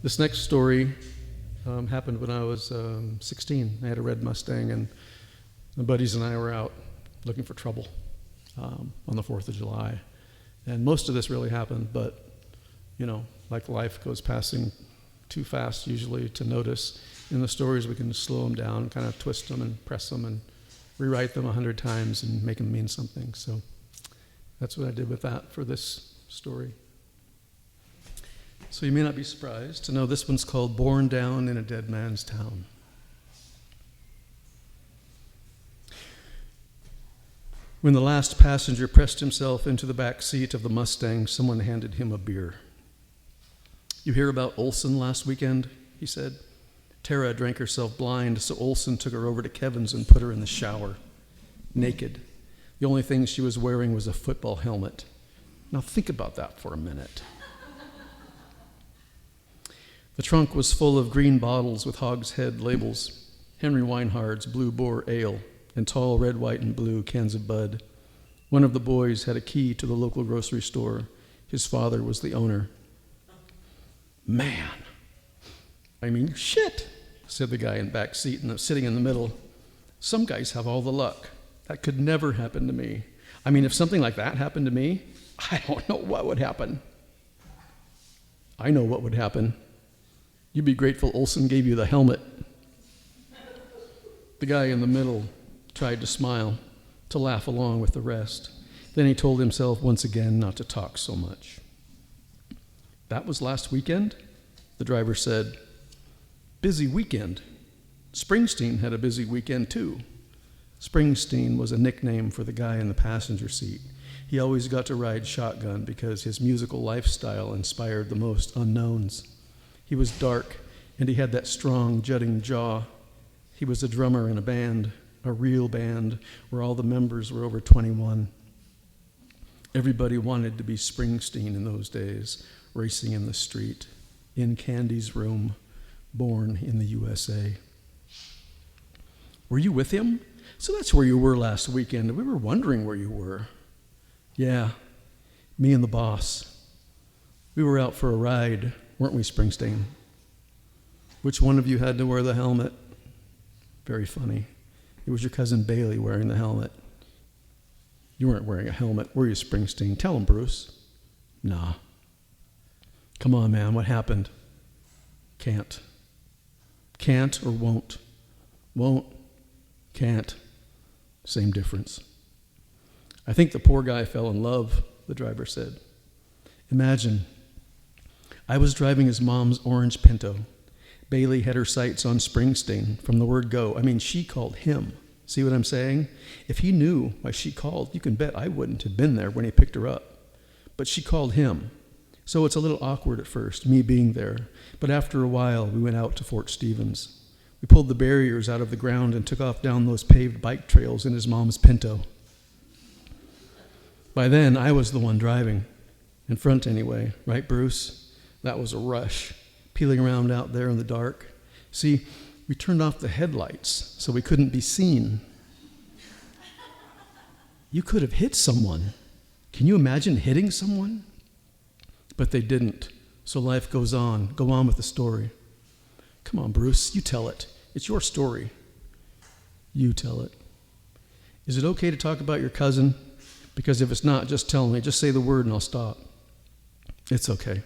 This next story happened when I was 16. I had a red Mustang, and my buddies and I were out looking for trouble on the 4th of July. And most of this really happened, but, like life goes passing too fast usually to notice. In the stories, we can just slow them down, kind of twist them and press them and rewrite them 100 times and make them mean something. So that's what I did with that for this story. So you may not be surprised to know this one's called Born Down in a Dead Man's Town. When the last passenger pressed himself into the back seat of the Mustang, someone handed him a beer. "You hear about Olson last weekend?" he said. "Tara drank herself blind, so Olson took her over to Kevin's and put her in the shower, naked. The only thing she was wearing was a football helmet. Now think about that for a minute." The trunk was full of green bottles with hogshead labels, Henry Weinhard's Blue Boar Ale, and tall red, white, and blue cans of Bud. One of the boys had a key to the local grocery store. His father was the owner. "Man, shit," said the guy in the back seat and sitting in the middle. "Some guys have all the luck. That could never happen to me. If something like that happened to me, I don't know what would happen." "I know what would happen. You'd be grateful Olson gave you the helmet." The guy in the middle tried to smile, to laugh along with the rest. Then he told himself once again not to talk so much. "That was last weekend?" the driver said. "Busy weekend. Springsteen had a busy weekend too." Springsteen was a nickname for the guy in the passenger seat. He always got to ride shotgun because his musical lifestyle inspired the most unknowns. He was dark, and he had that strong, jutting jaw. He was a drummer in a band, a real band, where all the members were over 21. Everybody wanted to be Springsteen in those days, racing in the street, in Candy's room, born in the USA. "Were you with him? So that's where you were last weekend. We were wondering where you were." "Yeah, me and the boss. We were out for a ride, weren't we, Springsteen?" "Which one of you had to wear the helmet?" "Very funny. It was your cousin Bailey wearing the helmet." "You weren't wearing a helmet, were you, Springsteen? Tell him, Bruce." "Nah." "Come on, man, what happened?" "Can't." "Can't or won't?" "Won't." "Can't." Same difference. "I think the poor guy fell in love," the driver said. "Imagine. I was driving his mom's orange Pinto. Bailey had her sights on Springsteen from the word go. She called him. See what I'm saying? If he knew why she called, you can bet I wouldn't have been there when he picked her up. But she called him. So it's a little awkward at first, me being there. But after a while, we went out to Fort Stevens. We pulled the barriers out of the ground and took off down those paved bike trails in his mom's Pinto. By then, I was the one driving. In front anyway, right, Bruce? That was a rush, peeling around out there in the dark. See, we turned off the headlights so we couldn't be seen. You could have hit someone. Can you imagine hitting someone? But they didn't, so life goes on. Go on with the story. Come on, Bruce, you tell it. It's your story. You tell it. Is it okay to talk about your cousin? Because if it's not, just tell me. Just say the word and I'll stop. It's okay.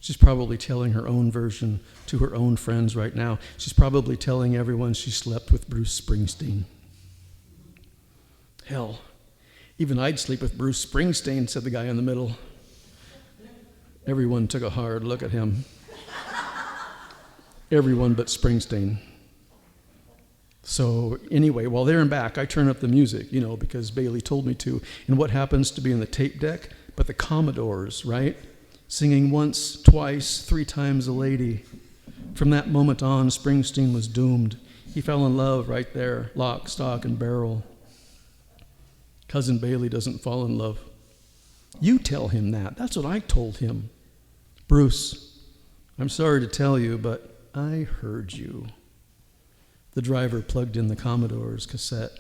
She's probably telling her own version to her own friends right now. She's probably telling everyone she slept with Bruce Springsteen. Hell, even I'd sleep with Bruce Springsteen, said the guy in the middle. Everyone took a hard look at him. Everyone but Springsteen. So anyway, while they're in back, I turn up the music, because Bailey told me to. And what happens to be in the tape deck? But the Commodores, right? Singing once, twice, 3 times a lady. From that moment on, Springsteen was doomed. He fell in love right there, lock, stock, and barrel. Cousin Bailey doesn't fall in love. You tell him that. That's what I told him. Bruce, I'm sorry to tell you, but I heard you. The driver plugged in the Commodore's cassette.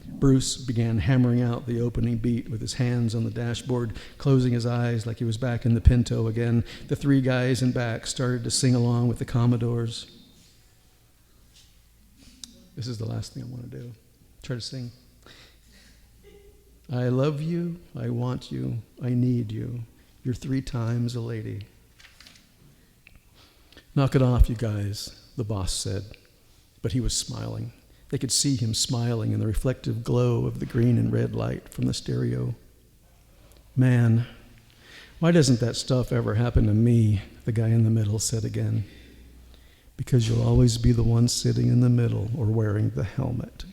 Bruce began hammering out the opening beat with his hands on the dashboard, closing his eyes like he was back in the Pinto again. The three guys in back started to sing along with the Commodores. This is the last thing I want to do. Try to sing. I love you, I want you, I need you. You're 3 times a lady. Knock it off, you guys, the boss said. But he was smiling. They could see him smiling in the reflective glow of the green and red light from the stereo. Man, why doesn't that stuff ever happen to me? The guy in the middle said again. Because you'll always be the one sitting in the middle or wearing the helmet.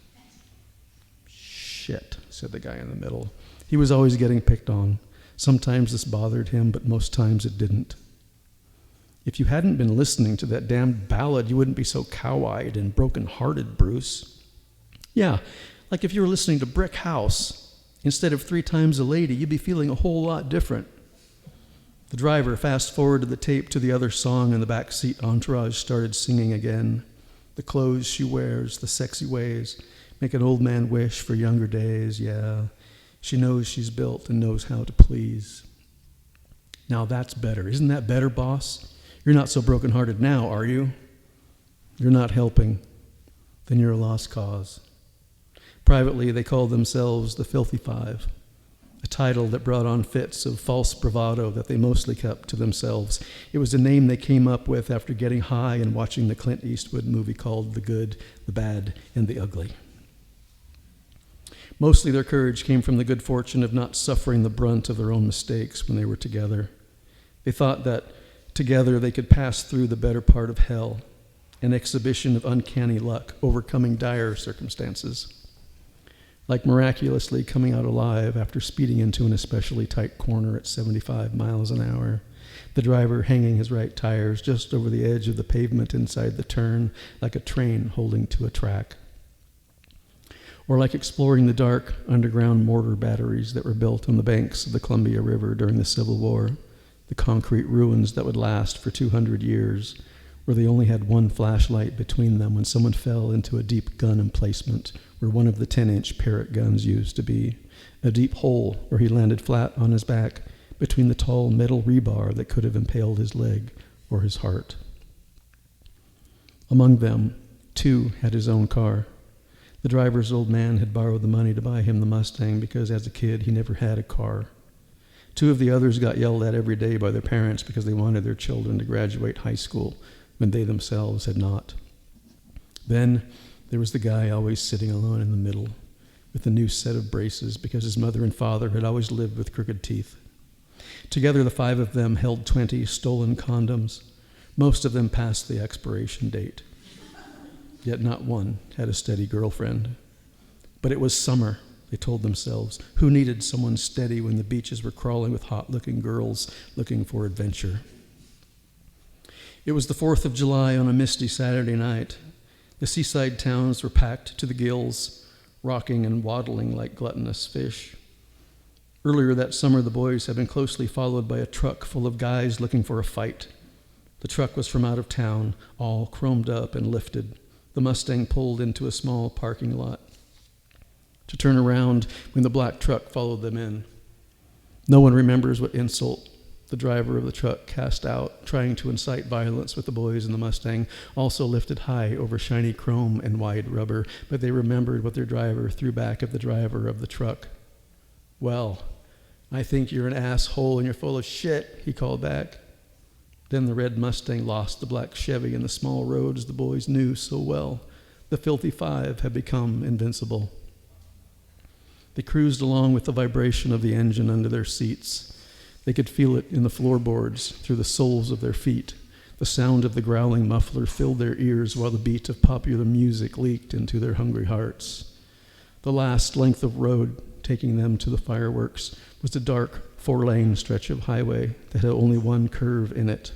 Shit, said the guy in the middle. He was always getting picked on. Sometimes this bothered him, but most times it didn't. If you hadn't been listening to that damned ballad, you wouldn't be so cow-eyed and broken-hearted, Bruce. Yeah, like if you were listening to Brick House, instead of 3 times a lady, you'd be feeling a whole lot different. The driver fast-forwarded the tape to the other song, and the backseat entourage started singing again. The clothes she wears, the sexy ways, make an old man wish for younger days, yeah. She knows she's built and knows how to please. Now that's better. Isn't that better, boss? You're not so broken-hearted now, are you? You're not helping. Then you're a lost cause. Privately, they called themselves the Filthy Five, a title that brought on fits of false bravado that they mostly kept to themselves. It was a name they came up with after getting high and watching the Clint Eastwood movie called The Good, the Bad, and the Ugly. Mostly their courage came from the good fortune of not suffering the brunt of their own mistakes when they were together. They thought that together they could pass through the better part of hell, an exhibition of uncanny luck, overcoming dire circumstances. Like miraculously coming out alive after speeding into an especially tight corner at 75 miles an hour, the driver hanging his right tires just over the edge of the pavement inside the turn like a train holding to a track. Or like exploring the dark underground mortar batteries that were built on the banks of the Columbia River during the Civil War, the concrete ruins that would last for 200 years, where they only had one flashlight between them when someone fell into a deep gun emplacement where one of the 10-inch Parrott guns used to be, a deep hole where he landed flat on his back between the tall metal rebar that could have impaled his leg or his heart. Among them, 2 had his own car. The driver's old man had borrowed the money to buy him the Mustang because as a kid he never had a car. 2 of the others got yelled at every day by their parents because they wanted their children to graduate high school when they themselves had not. Then there was the guy always sitting alone in the middle with a new set of braces because his mother and father had always lived with crooked teeth. Together the 5 of them held 20 stolen condoms, most of them past the expiration date. Yet not one had a steady girlfriend. But it was summer, they told themselves. Who needed someone steady when the beaches were crawling with hot-looking girls looking for adventure? It was the 4th of July on a misty Saturday night. The seaside towns were packed to the gills, rocking and waddling like gluttonous fish. Earlier that summer, the boys had been closely followed by a truck full of guys looking for a fight. The truck was from out of town, all chromed up and lifted. The Mustang pulled into a small parking lot to turn around when the black truck followed them in. No one remembers what insult the driver of the truck cast out, trying to incite violence with the boys in the Mustang, also lifted high over shiny chrome and wide rubber, but they remembered what their driver threw back at the driver of the truck. Well, I think you're an asshole and you're full of shit, he called back. Then the red Mustang lost the black Chevy in the small roads the boys knew so well. The Filthy Five had become invincible. They cruised along with the vibration of the engine under their seats. They could feel it in the floorboards, through the soles of their feet. The sound of the growling muffler filled their ears while the beat of popular music leaked into their hungry hearts. The last length of road taking them to the fireworks was a dark 4-lane stretch of highway that had only one curve in it.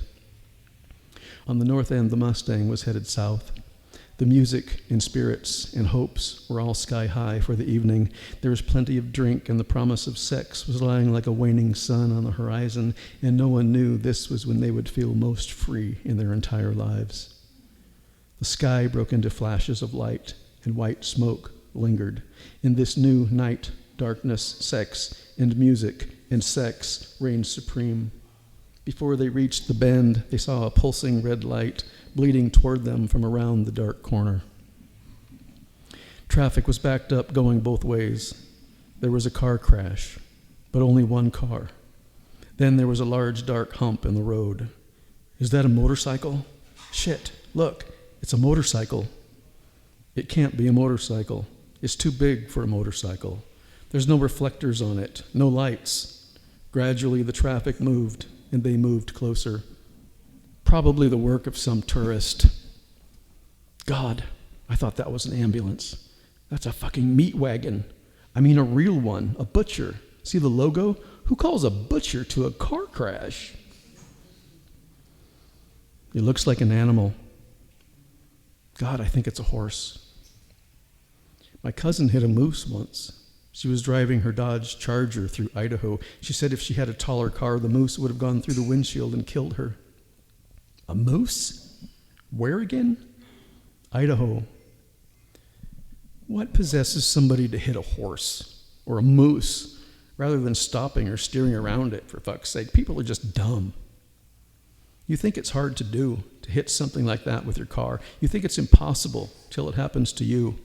On the north end, the Mustang was headed south. The music and spirits and hopes were all sky high for the evening. There was plenty of drink, and the promise of sex was lying like a waning sun on the horizon, and no one knew this was when they would feel most free in their entire lives. The sky broke into flashes of light and white smoke lingered. In this new night, darkness, sex, and music, and sex reigned supreme. Before they reached the bend, they saw a pulsing red light bleeding toward them from around the dark corner. Traffic was backed up going both ways. There was a car crash, but only one car. Then there was a large dark hump in the road. Is that a motorcycle? Shit, look, it's a motorcycle. It can't be a motorcycle. It's too big for a motorcycle. There's no reflectors on it, no lights. Gradually the traffic moved, and they moved closer. Probably the work of some tourist. God, I thought that was an ambulance. That's a fucking meat wagon. I mean a real one, a butcher. See the logo? Who calls a butcher to a car crash? It looks like an animal. God, I think it's a horse. My cousin hit a moose once. She was driving her Dodge Charger through Idaho. She said if she had a taller car, the moose would have gone through the windshield and killed her. A moose? Where again? Idaho. What possesses somebody to hit a horse or a moose rather than stopping or steering around it, for fuck's sake? People are just dumb. You think it's hard to do, to hit something like that with your car. You think it's impossible till it happens to you.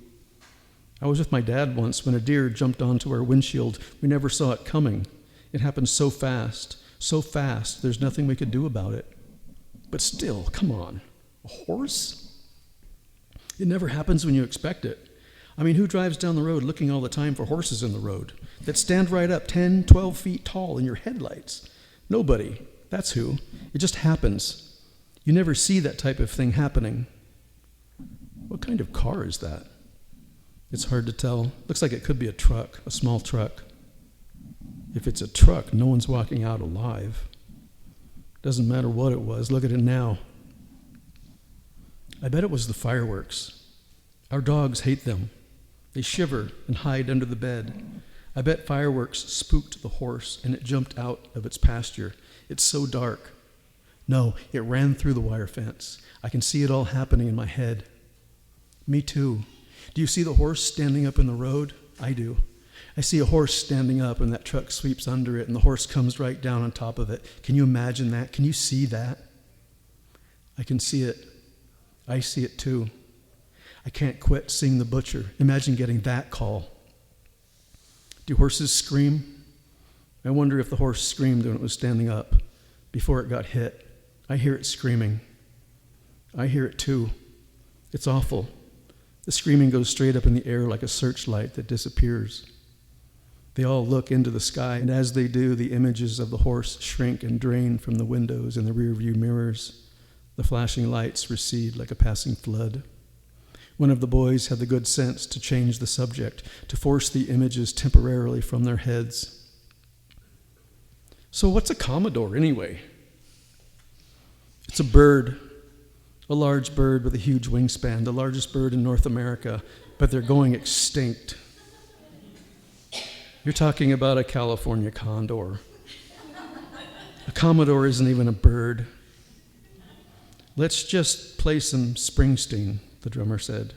I was with my dad once when a deer jumped onto our windshield. We never saw it coming. It happened so fast, there's nothing we could do about it. But still, come on, a horse? It never happens when you expect it. I mean, who drives down the road looking all the time for horses in the road that stand right up 10, 12 feet tall in your headlights? Nobody. That's who. It just happens. You never see that type of thing happening. What kind of car is that? It's hard to tell. Looks like it could be a truck, a small truck. If it's a truck, no one's walking out alive. Doesn't matter what it was. Look at it now. I bet it was the fireworks. Our dogs hate them. They shiver and hide under the bed. I bet fireworks spooked the horse and it jumped out of its pasture. It's so dark. No, it ran through the wire fence. I can see it all happening in my head. Me too. Do you see the horse standing up in the road? I do. I see a horse standing up and that truck sweeps under it and the horse comes right down on top of it. Can you imagine that? Can you see that? I can see it. I see it too. I can't quit seeing the butcher. Imagine getting that call. Do horses scream? I wonder if the horse screamed when it was standing up before it got hit. I hear it screaming. I hear it too. It's awful. The screaming goes straight up in the air like a searchlight that disappears. They all look into the sky, and as they do, the images of the horse shrink and drain from the windows and the rearview mirrors. The flashing lights recede like a passing flood. One of the boys had the good sense to change the subject, to force the images temporarily from their heads. So what's a Commodore anyway? It's a bird, a large bird with a huge wingspan, the largest bird in North America, but they're going extinct. You're talking about a California condor. A Commodore isn't even a bird. Let's just play some Springsteen, the drummer said.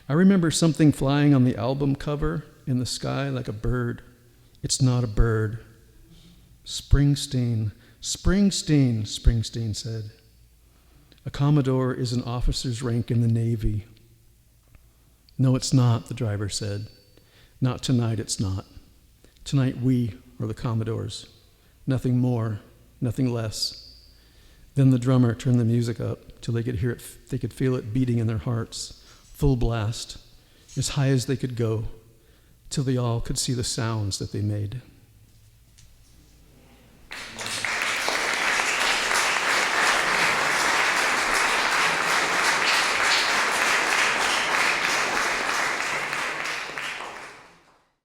I remember something flying on the album cover in the sky like a bird. It's not a bird. Springsteen, Springsteen, Springsteen said. A Commodore is an officer's rank in the Navy. No, it's not, the driver said. Not tonight, it's not. Tonight we are the Commodores. Nothing more, nothing less. Then the drummer turned the music up till they could hear it, they could feel it beating in their hearts, full blast, as high as they could go, till they all could see the sounds that they made.